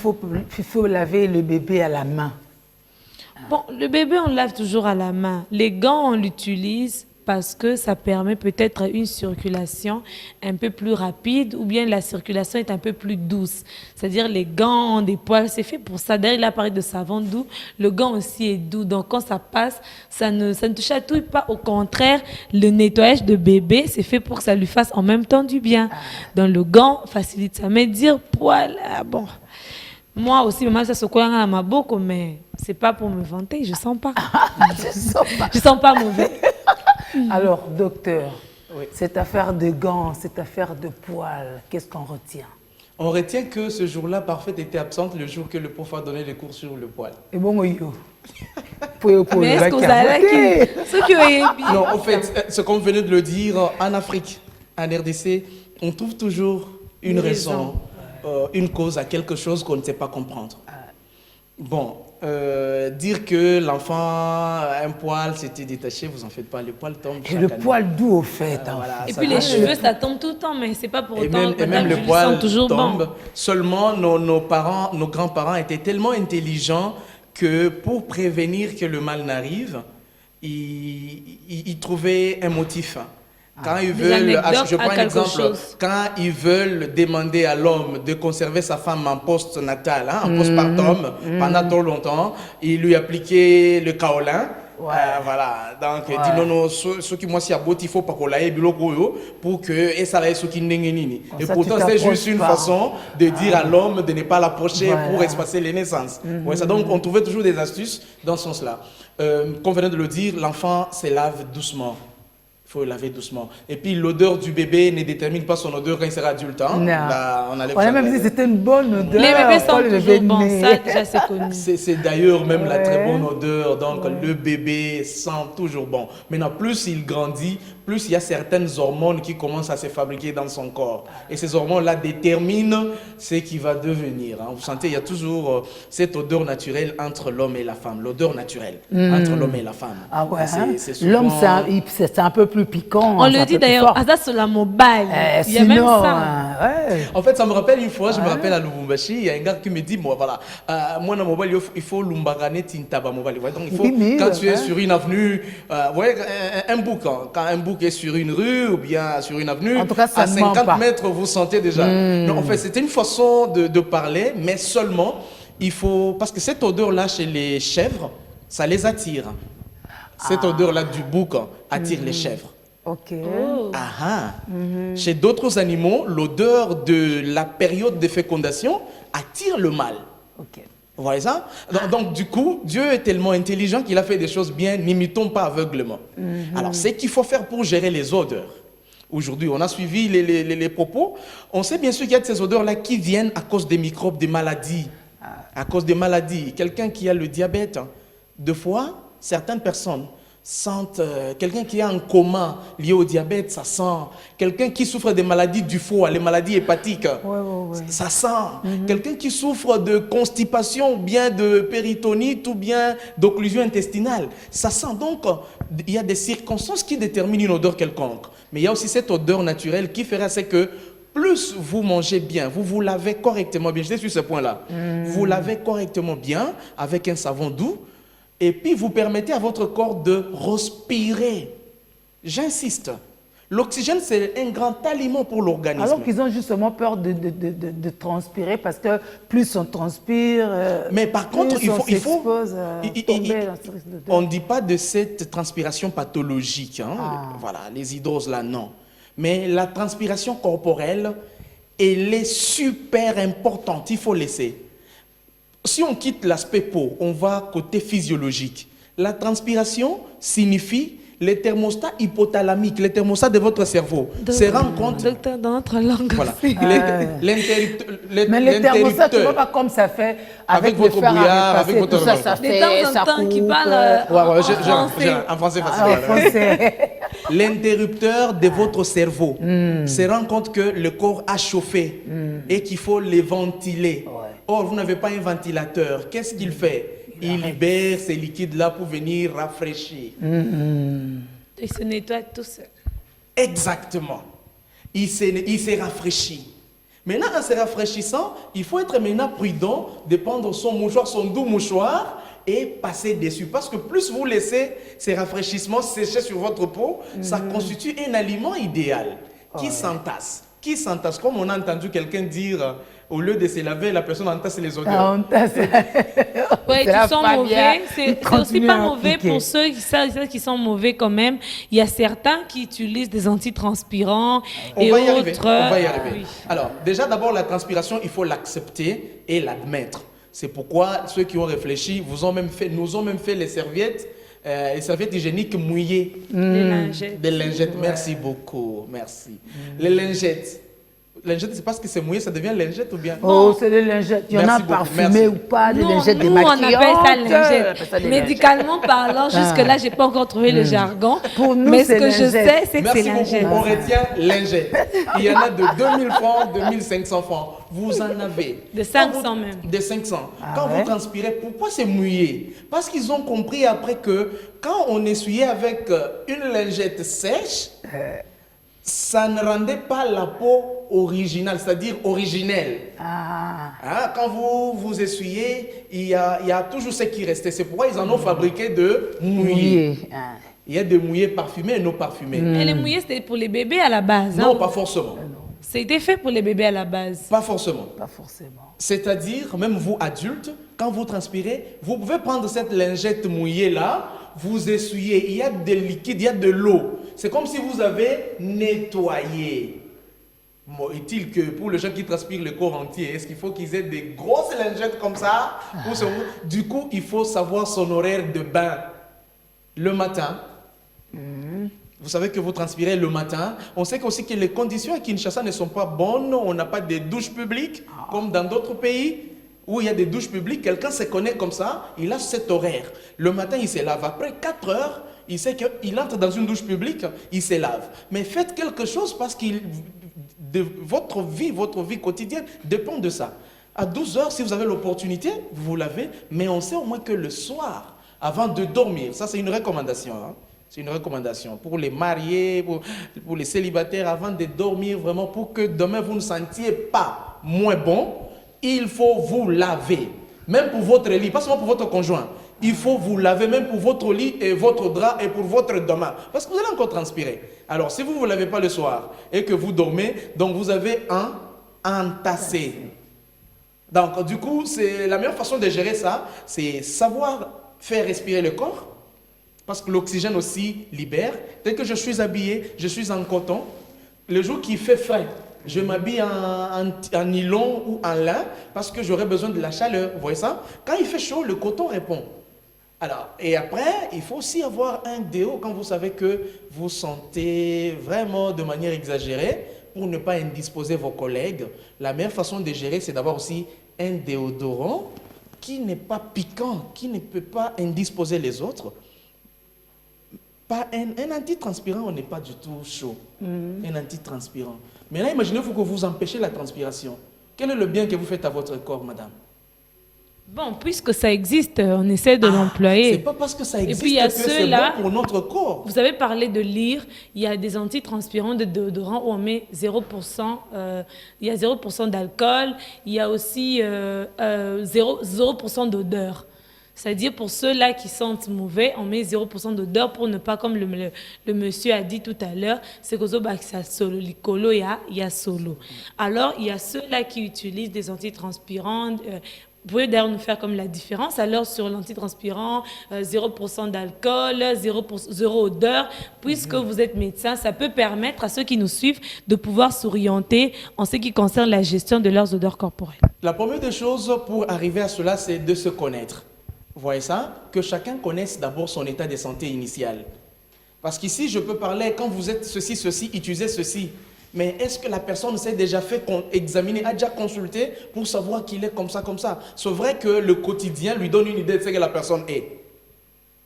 il faut laver le bébé à la main. Bon, le bébé, on le lave toujours à la main. Les gants, on l'utilise parce que ça permet peut-être une circulation un peu plus rapide ou bien la circulation est un peu plus douce. C'est-à-dire les gants ont des poils, c'est fait pour ça. D'ailleurs, il a parlé de savon doux. Le gant aussi est doux. Donc, quand ça passe, ça ne te chatouille pas. Au contraire, le nettoyage de bébé, c'est fait pour que ça lui fasse en même temps du bien. Donc, le gant facilite ça. Mais dire poil, bon... Moi aussi, maman, ça se colle à ma bouche, mais c'est pas pour me vanter, je sens pas. Je sens pas mauvais. Alors, docteur, cette affaire de gants, cette affaire de poils, qu'est-ce qu'on retient? On retient que ce jour-là, Parfaite était absente le jour que le prof a donné les cours sur le poil. Et bon, moi, mais est-ce que vous avez ceux qui ont bien? Non, en fait, ce qu'on venait de le dire, en Afrique, en RDC, on trouve toujours une raison. Une cause à quelque chose qu'on ne sait pas comprendre. Bon, dire que l'enfant a un poil s'était détaché, vous en faites pas, le poil tombe. Et le poil doux au fait. Voilà, et puis les cheveux, ça tombe tout le temps, mais c'est pas pour autant que même le poil toujours tombe. bon. Seulement, nos parents, nos grands-parents étaient tellement intelligents que pour prévenir que le mal n'arrive, ils trouvaient un motif. Quand ils veulent, je prends un exemple, quand ils veulent demander à l'homme de conserver sa femme en post-natal, en postpartum, pendant trop longtemps, ils lui appliquaient le kaolin. Voilà, donc il dit non, ce qui moi si à bot il faut pas qu'on l'aille pour que et ça l'aille ce qui n'est. Et pourtant c'est juste une façon de dire à l'homme de ne pas l'approcher pour espacer les naissances. Donc on trouvait toujours des astuces dans ce sens-là. Comme venait de le dire, l'enfant se lave doucement. Il faut laver doucement. Et puis l'odeur du bébé ne détermine pas son odeur quand il sera adulte. Là, on a même dit que c'était une bonne odeur. Les bébés sont toujours bons, ça déjà c'est connu. C'est d'ailleurs même la très bonne odeur. Donc le bébé sent toujours bon. Maintenant, plus il grandit, plus il y a certaines hormones qui commencent à se fabriquer dans son corps. Et ces hormones-là déterminent ce qu'il va devenir. Vous sentez, il y a toujours cette odeur naturelle entre l'homme et la femme. L'odeur naturelle entre l'homme et la femme. Ah ouais, souvent... L'homme, c'est un peu plus piquant. On le dit d'ailleurs, Asa sur la mobile. Il y a même ça. En fait, ça me rappelle une fois, je me rappelle à Lubumbashi, il y a un gars qui me dit, moi, voilà, moi, dans mobile, il faut lumbagane tintaba mobile. Donc, il faut, quand tu es sur une avenue, un bouc, quand un bouc est sur une rue ou bien sur une avenue, en tout cas, à 50 mètres, vous sentez déjà. Non, en fait, c'était une façon de parler, mais seulement, il faut, parce que cette odeur-là chez les chèvres, ça les attire. Cette odeur-là du bouc attire les chèvres. Ok. Chez d'autres animaux, l'odeur de la période de fécondation attire le mâle. Ok. Vous voyez ça? Donc, du coup, Dieu est tellement intelligent qu'il a fait des choses bien, n'imitons pas aveuglement. Alors, c'est qu'il faut faire pour gérer les odeurs. Aujourd'hui, on a suivi les propos. On sait bien sûr qu'il y a de ces odeurs-là qui viennent à cause des microbes, des maladies. À cause des maladies. Quelqu'un qui a le diabète, deux fois, certaines personnes sentent, quelqu'un qui est en coma lié au diabète, ça sent. Quelqu'un qui souffre des maladies du foie, les maladies hépatiques, ça sent. Quelqu'un qui souffre de constipation, ou bien de péritonite, ou bien d'occlusion intestinale, ça sent. Donc, il y a des circonstances qui déterminent une odeur quelconque. Mais il y a aussi cette odeur naturelle qui fera c'est que plus vous mangez bien, vous vous lavez correctement bien, j'étais sur ce point-là, vous lavez correctement bien avec un savon doux, et puis vous permettez à votre corps de respirer. J'insiste, l'oxygène c'est un grand aliment pour l'organisme. Alors qu'ils ont justement peur de transpirer parce que plus on transpire, mais par contre, il faut tomber. On ne dit pas de cette transpiration pathologique, voilà, les hydroses là, non. Mais la transpiration corporelle, elle est super importante, il faut laisser. Si on quitte l'aspect peau, on va côté physiologique. La transpiration signifie les thermostats hypothalamiques, les thermostats de votre cerveau. Se rend compte. Docteur, dans notre langue. Voilà. Mais les thermostats, tu ne vois pas comme ça fait avec votre brouillard, avec votre. Tout ça fait. De temps en temps, qui parle en français facile. L'interrupteur de votre cerveau se rend compte que le corps a chauffé et qu'il faut les ventiler. Or, vous n'avez pas un ventilateur. Qu'est-ce qu'il fait? Il libère ces liquides-là pour venir rafraîchir. Il se nettoie tout seul. Exactement. Il s'est rafraîchi. Maintenant, en se rafraîchissant, il faut être maintenant prudent de prendre son mouchoir, son doux mouchoir, et passer dessus. Parce que plus vous laissez ces rafraîchissements sécher sur votre peau, ça constitue un aliment idéal qui s'entasse. Qui s'entasse. Comme on a entendu quelqu'un dire, au lieu de se laver, la personne entasse les odeurs. Ah, on tasse. Ouais, Ça qui sont va bien. mauvais. Il C'est aussi continue pas à mauvais piquer. pour ceux qui sont mauvais quand même. Il y a certains qui utilisent des antitranspirants et On va y autres. arriver. On va y arriver. Oui. Alors, déjà, d'abord, la transpiration, il faut l'accepter et l'admettre. C'est pourquoi ceux qui ont réfléchi nous ont même fait les serviettes hygiéniques mouillées. Les lingettes. Des lingettes, merci beaucoup, merci. Les lingettes. Lingettes, c'est parce que c'est mouillé, ça devient lingette ou bien? Oh, c'est des lingettes. Il y en Merci a beaucoup, parfumées merci. ou pas, des Nous, lingettes nous, on démaquillantes. appelle ça On appelle ça lingette. des Médicalement parlant, jusque-là, j'ai pas encore trouvé le jargon. Pour nous, mais ce c'est que je lingette. sais, c'est que c'est Merci beaucoup. lingette. On retient lingette. Il y en a de 2000 francs, 2500 francs. Vous en avez. De 500 même. De 500. Ah Quand ouais? vous transpirez, pourquoi c'est mouillé? Parce qu'ils ont compris après que quand on essuyait avec une lingette sèche, ça ne rendait pas la peau originale, c'est-à-dire originelle. Ah. Hein, quand vous essuyez, il y a toujours ce qui restait. C'est pourquoi ils en ont fabriqué de mouillés. Mouillé. Ah. Il y a des mouillés parfumés et non parfumés. Et les mouillés, c'était pour les bébés à la base. Non, hein. pas forcément. C'était fait pour les bébés à la base. Pas forcément. Pas forcément. C'est-à-dire, même vous adultes, quand vous transpirez, vous pouvez prendre cette lingette mouillée-là, vous essuyez, il y a des liquides, il y a de l'eau. C'est comme si vous avez nettoyé. Bon, est-il que pour les gens qui transpirent le corps entier, est-ce qu'il faut qu'ils aient des grosses lingettes comme ça pour se... Du coup, il faut savoir son horaire de bain. Le matin, vous savez que vous transpirez le matin. On sait aussi que les conditions à Kinshasa ne sont pas bonnes. On n'a pas de douches publiques comme dans d'autres pays où il y a des douches publiques. Quelqu'un se connaît comme ça, il a cet horaire. Le matin, il se lave. Après 4 heures, il sait qu'il entre dans une douche publique, il se lave. Mais faites quelque chose parce que votre vie quotidienne dépend de ça. À 12 heures, si vous avez l'opportunité, vous vous lavez. Mais on sait au moins que le soir, avant de dormir, ça c'est une recommandation. Hein? C'est une recommandation pour les mariés, pour les célibataires, avant de dormir vraiment, pour que demain vous ne sentiez pas moins bon, il faut vous laver. Même pour votre lit, pas seulement pour votre conjoint. Il faut vous laver même pour votre lit et votre drap et pour votre demain. Parce que vous allez encore transpirer. Alors, si vous ne vous lavez pas le soir et que vous dormez, donc vous avez un entassé. Donc, du coup, c'est la meilleure façon de gérer ça, c'est savoir faire respirer le corps. Parce que l'oxygène aussi libère. Dès que je suis habillé, je suis en coton. Le jour qui fait frais, je m'habille en nylon ou en lin parce que j'aurai besoin de la chaleur. Vous voyez ça? Quand il fait chaud, le coton répond. Alors, et après, il faut aussi avoir un déo quand vous savez que vous sentez vraiment de manière exagérée pour ne pas indisposer vos collègues. La meilleure façon de gérer, c'est d'avoir aussi un déodorant qui n'est pas piquant, qui ne peut pas indisposer les autres. Pas un antitranspirant, on n'est pas du tout chaud. Un antitranspirant. Mais là, imaginez-vous que vous empêchez la transpiration. Quel est le bien que vous faites à votre corps, madame? Bon, puisque ça existe, on essaie de C'est l'employer. pas parce que ça Et existe puis, il y a que c'est ceux-là- bon pour notre corps. Vous avez parlé de lire, il y a des antitranspirants de déodorants où on met 0%, il y a 0% d'alcool, il y a aussi 0% d'odeur. C'est-à-dire pour ceux-là qui sentent mauvais, on met 0% d'odeur pour ne pas, comme le monsieur a dit tout à l'heure, c'est que ça solo, l'icolo, il y a solo. Alors, il y a ceux-là qui utilisent des antitranspirants. Vous pouvez d'ailleurs nous faire comme la différence. Alors, sur l'antitranspirant, 0% d'alcool, 0 odeur, puisque vous êtes médecin, ça peut permettre à ceux qui nous suivent de pouvoir s'orienter en ce qui concerne la gestion de leurs odeurs corporelles. La première des choses pour arriver à cela, c'est de se connaître. Vous voyez ça? Que chacun connaisse d'abord son état de santé initial. Parce qu'ici, je peux parler, quand vous êtes ceci, utilisez ceci. Mais est-ce que la personne s'est déjà fait examiner, a déjà consulté pour savoir qu'il est comme ça? C'est vrai que le quotidien lui donne une idée de ce que la personne est.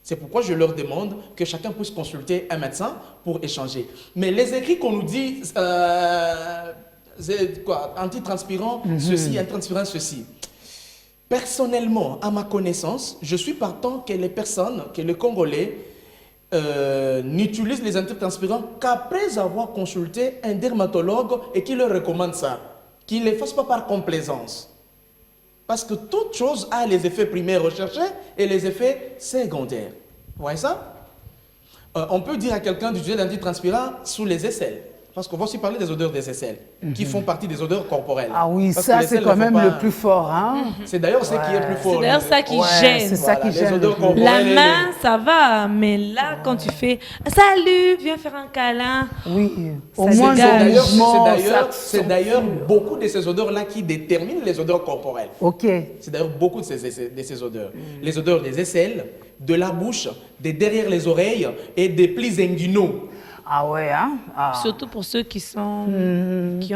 C'est pourquoi je leur demande que chacun puisse consulter un médecin pour échanger. Mais les écrits qu'on nous dit, c'est quoi? Antitranspirant, ceci, antitranspirant, ceci. Personnellement, à ma connaissance, je suis partant que les personnes, que les Congolais n'utilisent les antitranspirants qu'après avoir consulté un dermatologue et qui leur recommande ça. Qu'ils ne les fassent pas par complaisance. Parce que toute chose a les effets primaires recherchés et les effets secondaires. Vous voyez ça? On peut dire à quelqu'un d'utiliser l'antitranspirant sous les aisselles. Parce qu'on va aussi parler des odeurs des aisselles, qui font partie des odeurs corporelles. Ah oui, parce ça les c'est aisselles quand ne font même pas- le plus fort. Hein? C'est d'ailleurs ce qui est plus fort. C'est d'ailleurs ça qui Ouais, gêne. c'est ça qui les gêne. odeurs le plus. corporelles. La main, ça va, mais là, quand tu fais salut, viens faire un câlin. Oui, au Ça moins dégage. le D'ailleurs, mouvement, c'est d'ailleurs beaucoup de ces odeurs-là qui déterminent les odeurs corporelles. Ok. C'est d'ailleurs beaucoup de ces odeurs. Les odeurs des aisselles, de la bouche, de derrière les oreilles et des plis inguinaux. Ah ouais, hein? Ah. Surtout pour ceux qui ont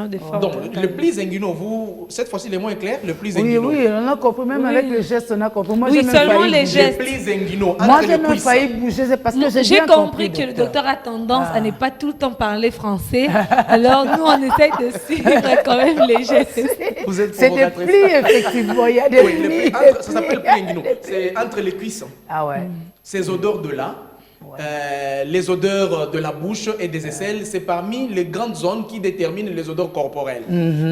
des formes. Donc, le plis inguinaux, cette fois-ci, les mots est clair, le plis Oui, inguinaux. oui, on a compris, même Oui. avec les gestes, on a compris. Moi, Oui, j'ai même seulement failli les bouger. gestes. Les plis inguinaux, Moi, entre j'ai les même cuisses. failli bouger, c'est parce que j'ai J'ai bien compris que le docteur a tendance à ne pas tout le temps parler français. Alors nous, on essaye de suivre quand même les gestes. Vous êtes C'est des provocatrice. plis, effectivement. Il y a des Oui, les plis. plis, des ça s'appelle plis. plis inguinaux. C'est entre les cuisses. Ah ouais. Ces odeurs de là, les odeurs de la bouche et des aisselles, c'est parmi les grandes zones qui déterminent les odeurs corporelles.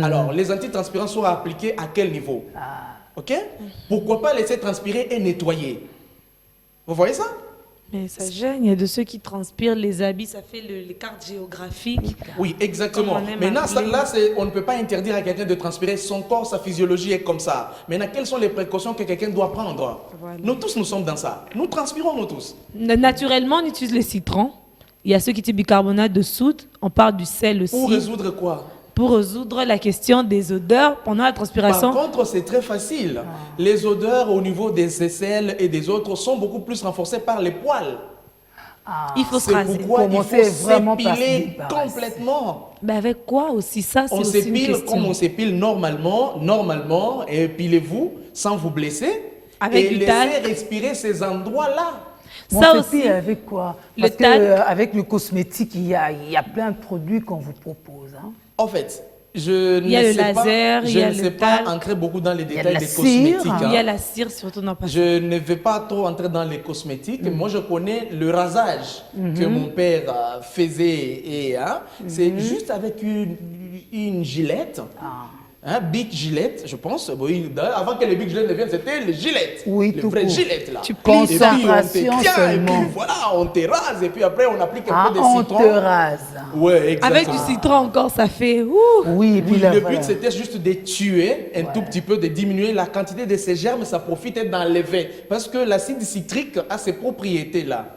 Alors, les antitranspirants sont appliqués à quel niveau? Ok? Pourquoi pas laisser transpirer et nettoyer? Vous voyez ça? Mais ça gêne, il y a de ceux qui transpirent les habits, ça fait les cartes géographiques. Oui, exactement. Comme on aime Maintenant, appeler. on ne peut pas interdire à quelqu'un de transpirer. Son corps, sa physiologie est comme ça. Maintenant, quelles sont les précautions que quelqu'un doit prendre? Voilà. Nous tous, nous sommes dans ça. Nous transpirons, nous tous. Naturellement, on utilise le citron. Il y a ceux qui utilisent bicarbonate de soude. On parle du sel aussi. Pour résoudre quoi? Pour résoudre la question des odeurs pendant la transpiration. Par contre, c'est très facile. Les odeurs au niveau des aisselles et des autres sont beaucoup plus renforcées par les poils. Il faut se C'est raser. pourquoi il Commencer faut vraiment par se s'épiler débarrasser. complètement. Mais avec quoi aussi? Ça, c'est On aussi une s'épile question. comme on s'épile normalement, et épilez-vous sans vous blesser. Avec et du laissez talc. respirer ces endroits-là. Ça Ça aussi. aussi. Avec quoi? Le Parce que talc. avec le cosmétique, il y a plein de produits qu'on vous propose. Hein. En fait, je Il y a ne le sais pas, laser, il y a je ne le sais pas talc. entrer beaucoup dans les a de détails la des cire. cosmétiques. Il y a hein. la cire, surtout dans pas. Je ne vais pas trop entrer dans les cosmétiques. Moi, je connais le rasage que mon père faisait. Et, c'est juste avec une gilette. Big Gillette, je pense. Oui, avant que les Big Gillette ne viennent, c'était les gilettes. Oui, les tout vraies court. gilettes, là. Tu Et puis, on te concentration tient, seulement. Et puis voilà, on te rase. Et puis après, on applique un peu de On citron. te rase. Ouais, exactement. Avec du citron encore, ça fait. Ouh. Oui, et puis Oui, là, le voilà. but, c'était juste de tuer un tout petit peu, de diminuer la quantité de ces germes, ça profite d'enlever. Parce que l'acide citrique a ces propriétés-là.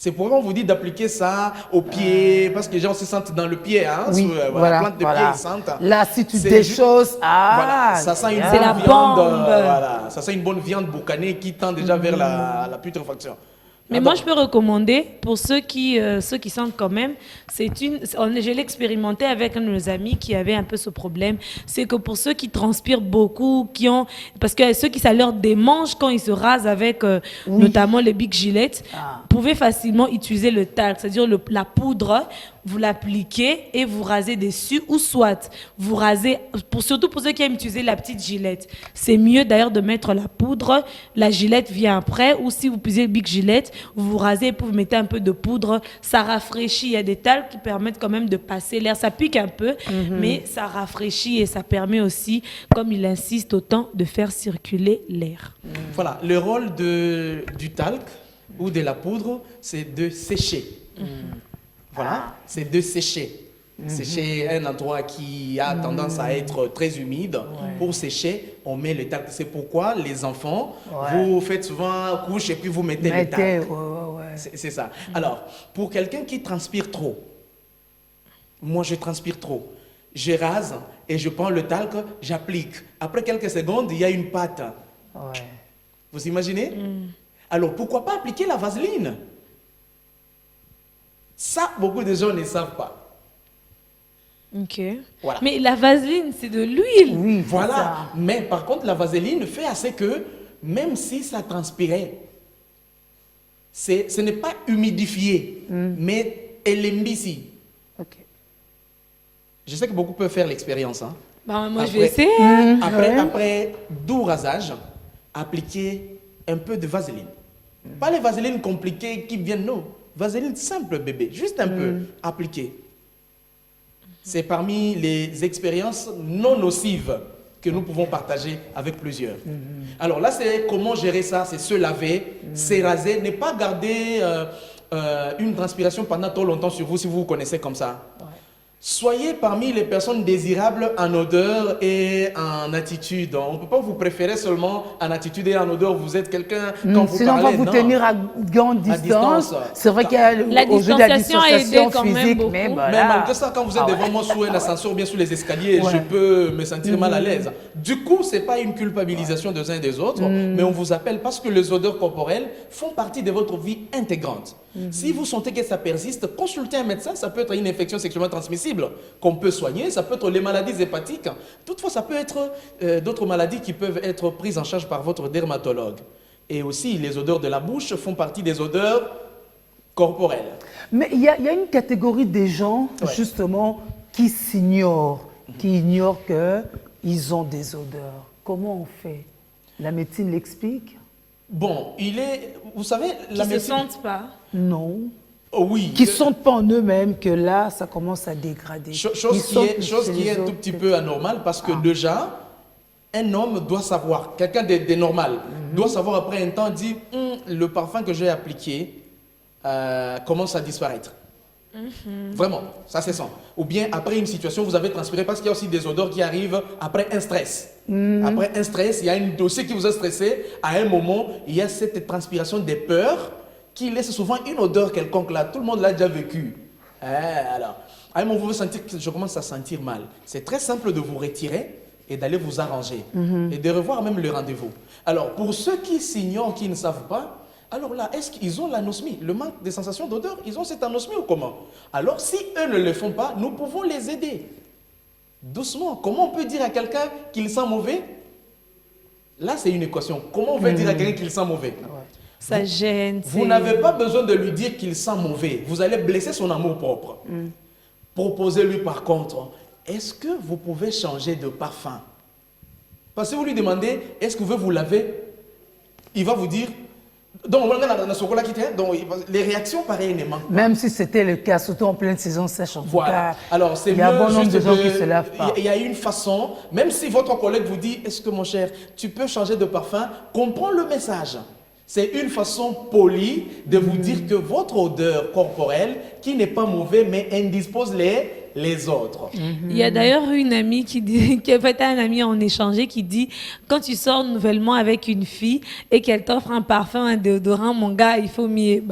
C'est pourquoi on vous dit d'appliquer ça au pied, parce que les gens se sentent dans le pied, hein, Oui, sur, voilà, la plante de voilà. pied, ils sentent. Là, si tu C'est des ju- choses, Voilà, ça sent une C'est bonne la viande, bombe. voilà, ça sent une bonne viande boucanée qui tend déjà vers la putréfaction. Mais Ah moi, bon. je peux recommander pour ceux qui sentent quand même. Je l'ai expérimenté avec un de nos amis qui avait un peu ce problème. C'est que pour ceux qui transpirent beaucoup, parce que ceux qui ça leur démange quand ils se rasent avec notamment les Big Gillette, pouvaient facilement utiliser le talc, c'est-à-dire la poudre. Vous l'appliquez et vous rasez dessus, ou soit vous rasez, surtout pour ceux qui aiment utiliser la petite gilette. C'est mieux d'ailleurs de mettre la poudre, la gilette vient après, ou si vous utilisez le Big Gillette, vous rasez et puis vous mettez un peu de poudre, ça rafraîchit. Il y a des talcs qui permettent quand même de passer l'air, ça pique un peu, mais ça rafraîchit et ça permet aussi, comme il insiste autant, de faire circuler l'air. Voilà, le rôle du talc ou de la poudre, c'est de sécher. Voilà, c'est de sécher. Sécher un endroit qui a tendance à être très humide. Pour sécher, on met le talc. C'est pourquoi les enfants, vous faites souvent couche et puis vous mettez le talc. C'est ça. Alors, pour quelqu'un qui transpire trop, moi je transpire trop, je rase et je prends le talc, j'applique. Après quelques secondes, il y a une pâte. Vous imaginez? Alors, pourquoi pas appliquer la vaseline? Ça, beaucoup de gens ne savent pas. Ok. Voilà. Mais la vaseline, c'est de l'huile. Oui, Voilà. ça. Mais par contre, la vaseline fait assez que, même si ça transpirait, ce n'est pas humidifié, mais élimbissi. Ok. Je sais que beaucoup peuvent faire l'expérience. Hein. Bah, moi, je Après- vais essayer. Après doux rasage, appliquez un peu de vaseline. Pas les vaselines compliquées qui viennent, non. Vaseline simple, bébé. Juste un peu appliqué. C'est parmi les expériences non nocives que nous pouvons partager avec plusieurs. Alors là, c'est comment gérer ça, c'est se laver, s'éraser, ne pas garder une transpiration pendant trop longtemps sur vous si vous vous connaissez comme ça. Soyez parmi les personnes désirables en odeur et en attitude. On ne peut pas vous préférer seulement en attitude et en odeur. Vous êtes quelqu'un quand vous sinon, parlez. on va vous tenir à grande distance. C'est vrai qu'il y a La au jeu de la distanciation a aidé distanciation quand même physique, beaucoup. mais Mais voilà. malgré ça, quand vous êtes devant moi sous un ascenseur, bien sous les escaliers, je peux me sentir mal à l'aise. Du coup, ce n'est pas une culpabilisation des uns et des autres, mais on vous appelle parce que les odeurs corporelles font partie de votre vie intégrante. Si vous sentez que ça persiste, consultez un médecin. Ça peut être une infection sexuellement transmissible qu'on peut soigner, ça peut être les maladies hépatiques. Toutefois, ça peut être d'autres maladies qui peuvent être prises en charge par votre dermatologue. Et aussi, les odeurs de la bouche font partie des odeurs corporelles. Mais il y a une catégorie des gens, justement, qui s'ignorent, qui ignorent qu'ils ont des odeurs. Comment on fait? La médecine l'explique? Bon, vous savez, la Qui ne se médecine... sentent pas. Non. Oh oui. Qui ne sentent pas en eux-mêmes que là, ça commence à dégrader. Chose qui est un tout petit peu anormale parce que déjà, un homme doit savoir, quelqu'un de normal, doit savoir après un temps, dire le parfum que j'ai appliqué commence à disparaître. Vraiment, ça se sent. Ou bien après une situation, vous avez transpiré parce qu'il y a aussi des odeurs qui arrivent après un stress. Après un stress, il y a un dossier qui vous a stressé. À un moment, il y a cette transpiration des peurs qui laisse souvent une odeur quelconque là. Tout le monde l'a déjà vécu. Alors, à un moment, vous vous sentez que je commence à sentir mal. C'est très simple de vous retirer et d'aller vous arranger. Et de revoir même le rendez-vous. Alors, pour ceux qui s'ignorent, qui ne savent pas, alors là, est-ce qu'ils ont l'anosmie? Le manque de sensation d'odeur, ils ont cette anosmie ou comment? Alors, si eux ne le font pas, nous pouvons les aider. Doucement. Comment on peut dire à quelqu'un qu'il sent mauvais? Là, c'est une équation. Comment on peut dire à quelqu'un qu'il sent mauvais? Ça gêne. Vous n'avez pas besoin de lui dire qu'il sent mauvais. Vous allez blesser son amour propre. Proposez-lui par contre, est-ce que vous pouvez changer de parfum? Parce que vous lui demandez, est-ce que vous voulez vous laver? Il va vous dire, donc les réactions pareilles ne manquent pas. Même si c'était le cas, surtout en pleine saison sèche, en tout Voilà. cas, Alors, c'est il y a bon nombre juste de gens qui ne se lavent pas. Il y a une façon, même si votre collègue vous dit, est-ce que mon cher, tu peux changer de parfum, comprends le message. C'est une façon polie de vous dire que votre odeur corporelle, qui n'est pas mauvaise, mais indispose les autres. Il y a d'ailleurs une amie qui a fait un ami en échanger qui dit quand tu sors nouvellement avec une fille et qu'elle t'offre un parfum, un déodorant, mon gars, il faut mieux.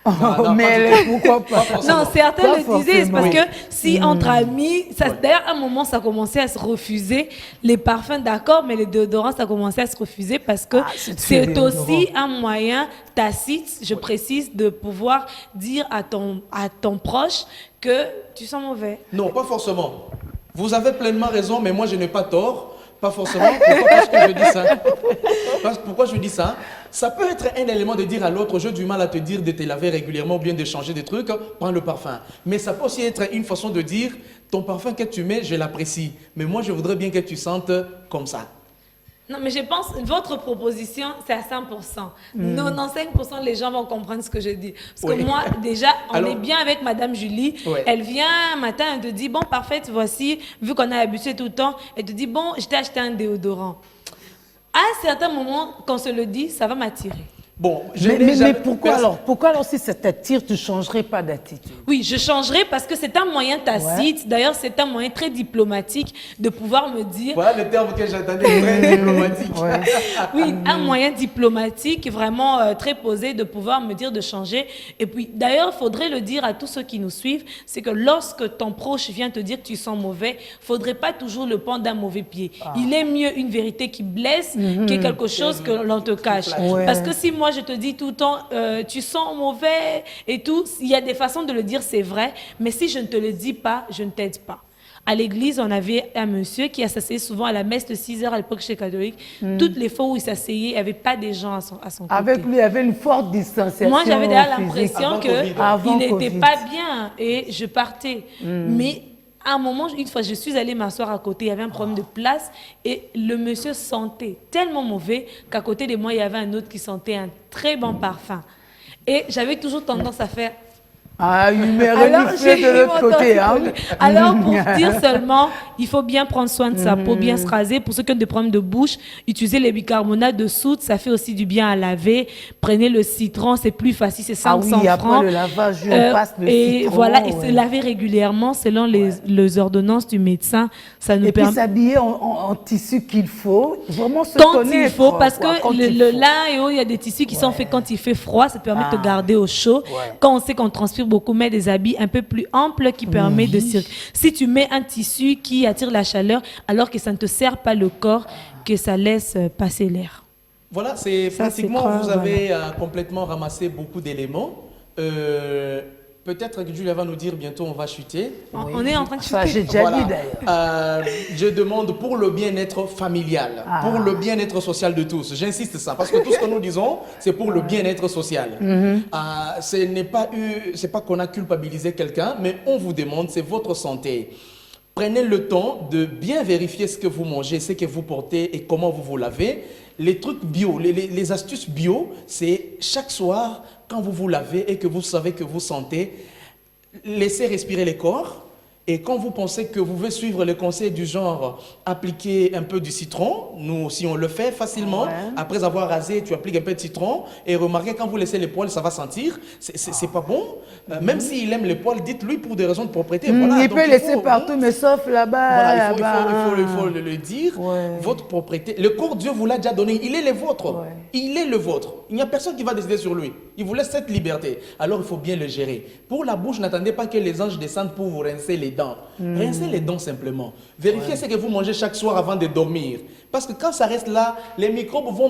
Non, Mais pourquoi pas? Non, certains Pas le disaient, c'est parce forcément. que si entre amis, d'ailleurs, à un moment, ça commençait à se refuser. Les parfums, d'accord, mais les déodorants, ça commençait à se refuser parce que c'est aussi un moyen tacite, je précise, de pouvoir dire à ton proche que tu sens mauvais. Non, pas forcément. Vous avez pleinement raison, mais moi, je n'ai pas tort. Pas forcément. Pourquoi parce que je dis ça? Pourquoi je dis ça? Ça peut être un élément de dire à l'autre, j'ai du mal à te dire de te laver régulièrement ou bien de changer des trucs, prends le parfum. Mais ça peut aussi être une façon de dire, ton parfum que tu mets, je l'apprécie. Mais moi, je voudrais bien que tu sentes comme ça. Non, mais je pense que votre proposition, c'est à 100%. 95% les gens vont comprendre ce que je dis. Parce que moi, déjà, on est bien avec Madame Julie. Ouais. Elle vient un matin, elle te dit, bon, parfait, voici, vu qu'on a habitué tout le temps, elle te dit, bon, je t'ai acheté un déodorant. À un certain moment, quand on se le dit, ça va m'attirer. Bon, Mais pourquoi alors si ça t'attire, tu ne changerais pas d'attitude? Oui, je changerai parce que c'est un moyen tacite. D'ailleurs, c'est un moyen très diplomatique de pouvoir me dire... Voilà le terme que j'attendais, très diplomatique. Oui, un moyen diplomatique vraiment très posé de pouvoir me dire de changer. Et puis, d'ailleurs, il faudrait le dire à tous ceux qui nous suivent, c'est que lorsque ton proche vient te dire que tu sens mauvais, il ne faudrait pas toujours le prendre d'un mauvais pied. Il est mieux une vérité qui blesse que quelque chose que l'on te cache. Parce que si moi, je te dis tout le temps, tu sens mauvais et tout, il y a des façons de le dire, c'est vrai, mais si je ne te le dis pas, je ne t'aide pas. À l'église, on avait un monsieur qui s'asseyait souvent à la messe de 6 heures à l'époque chez catholique. Toutes les fois où il s'asseyait, il n'y avait pas des gens à son côté. Avec lui, il y avait une forte distanciation. Moi, j'avais déjà physique. l'impression qu'il n'était pas bien et je partais. Mais à un moment, une fois, je suis allée m'asseoir à côté, il y avait un problème de place et le monsieur sentait tellement mauvais qu'à côté de moi, il y avait un autre qui sentait un très bon parfum. Et j'avais toujours tendance à faire... Ah, il m'est Alors, reniflé j'ai de l'autre côté. Hein. Alors, pour dire seulement, il faut bien prendre soin de sa peau, bien se raser. Pour ceux qui ont des problèmes de bouche, utilisez les bicarbonates de soude, ça fait aussi du bien à laver. Prenez le citron, c'est plus facile, c'est 500 oui, francs. après le lavage, on passe le et citron. voilà, et se laver régulièrement selon les ordonnances du médecin. Ça nous Et puis permet. s'habiller en tissu qu'il faut, vraiment se Quand connaître. il faut, parce quoi, quand que il faut. là et haut, il y a des tissus qui sont faits quand il fait froid, ça te permet de te garder au chaud. Quand on sait qu'on transpire beaucoup, met des habits un peu plus amples qui permettent de circuler. Si tu mets un tissu qui attire la chaleur, alors que ça ne te serre pas le corps, que ça laisse passer l'air. Voilà, c'est Ça, pratiquement, c'est vous très, avez complètement ramassé beaucoup d'éléments. Peut-être que Julia va nous dire bientôt on va chuter. On est en train de chuter. Enfin, j'ai déjà Voilà. dit d'ailleurs. Je demande pour le bien-être familial, pour le bien-être social de tous. J'insiste ça, parce que tout ce que nous disons, c'est pour le bien-être social. C'est pas qu'on a culpabilisé quelqu'un, mais on vous demande, c'est votre santé. Prenez le temps de bien vérifier ce que vous mangez, ce que vous portez et comment vous vous lavez. Les trucs bio, les astuces bio, c'est chaque soir, quand vous vous lavez et que vous savez que vous sentez, laissez respirer le corps. Et quand vous pensez que vous pouvez suivre les conseils du genre appliquer un peu du citron, nous aussi on le fait facilement, après avoir rasé, tu appliques un peu de citron et remarquez quand vous laissez les poils, ça va sentir, c'est pas bon. Même s'il aime les poils, dites-lui pour des raisons de propreté. Voilà, Il donc peut laisser partout, mais sauf là-bas. Voilà, il faut le dire. Votre propriété, le corps, Dieu vous l'a déjà donné, il est le vôtre. Il est le vôtre. Il n'y a personne qui va décider sur lui. Il vous laisse cette liberté. Alors il faut bien le gérer. Pour la bouche, n'attendez pas que les anges descendent pour vous rincer les dents. Rincez les dents simplement. Vérifiez ce que vous mangez chaque soir avant de dormir. Parce que quand ça reste là, les microbes vont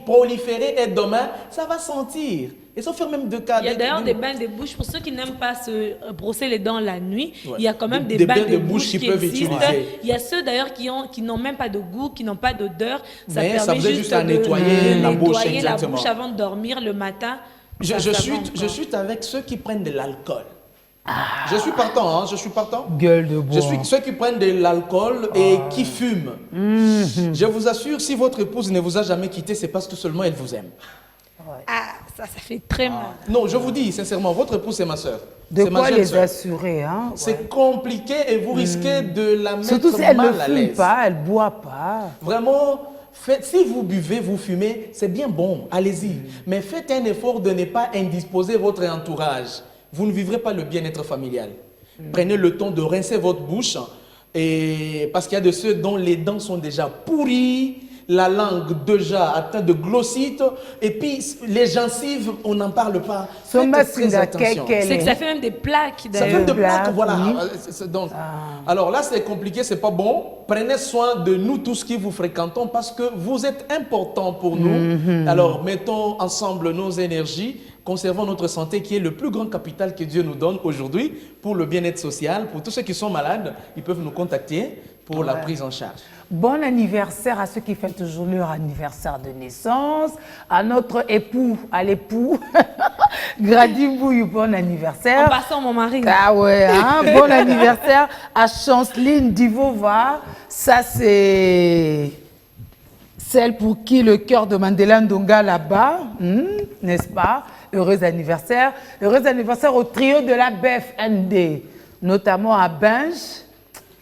proliférer et demain, ça va sentir. Et ça fait même de cas. Il y a d'ailleurs des bains de bouche. Pour ceux qui n'aiment pas se brosser les dents la nuit, il y a quand même des bains de bouche qui peuvent existent. Il y a ceux d'ailleurs qui n'ont même pas de goût, qui n'ont pas d'odeur. Ça permet juste à nettoyer de la bouche, nettoyer la exactement. bouche avant de dormir le matin. Je suis avec ceux qui prennent de l'alcool. Je suis partant, je suis partant. Gueule de bois. Je suis ceux qui prennent de l'alcool et qui fument. Je vous assure, si votre épouse ne vous a jamais quitté, c'est parce que seulement elle vous aime. Ah, ça fait très mal. Non, je vous dis sincèrement, votre épouse c'est ma soeur. De C'est ma quoi jeune les sœur. assurer, hein? C'est compliqué et vous risquez de la mettre Surtout si elle ne mal à fume l'aise. pas, elle ne boit pas. Vraiment, si vous buvez, vous fumez, c'est bien bon, allez-y. Mais faites un effort de ne pas indisposer votre entourage. Vous ne vivrez pas le bien-être familial. Prenez le temps de rincer votre bouche, parce qu'il y a de ceux dont les dents sont déjà pourries, la langue déjà atteinte de glossite, et puis les gencives, on n'en parle pas. Faites très attention. C'est que ça fait même des plaques Ça d'ailleurs. fait de plaques, voilà. oui. Donc, alors là, c'est compliqué, c'est pas bon. Prenez soin de nous tous qui vous fréquentons parce que vous êtes importants pour nous. Alors, mettons ensemble nos énergies, conservons notre santé qui est le plus grand capital que Dieu nous donne aujourd'hui pour le bien-être social. Pour tous ceux qui sont malades, ils peuvent nous contacter pour la prise en charge. Bon anniversaire à ceux qui fêtent toujours leur anniversaire de naissance, à notre époux, à l'époux, Gradibouille, bon anniversaire. En passant, mon mari. Ah ouais, hein? Bon anniversaire à Chanceline Divova. Ça, c'est celle pour qui le cœur de Mandela Ndonga là-bas, n'est-ce pas? Heureux anniversaire. Heureux anniversaire au trio de la BFND, notamment à Binge.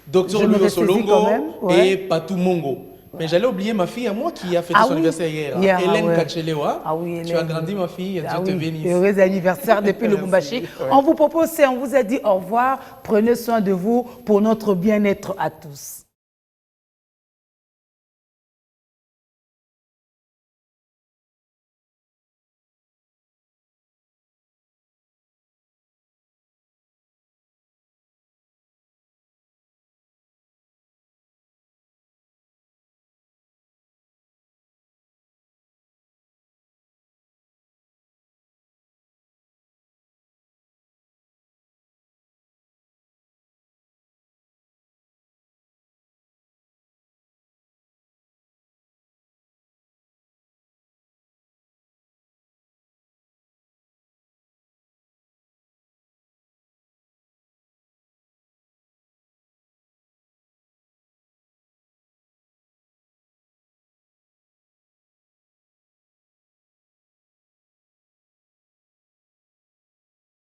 Docteur Je me Louis ressaisis Solongo quand même, ouais. et Patou Mongo. Mais j'allais oublier ma fille à moi qui a fêté Ah son oui, anniversaire hier. hier, Hélène ouais. Kachelewa. Ah oui, Tu as Hélène. grandi ma fille, Dieu Ah te oui, bénisse. heureux anniversaire depuis le Lubumbashi. On vous propose, on vous a dit au revoir. Prenez soin de vous pour notre bien-être à tous.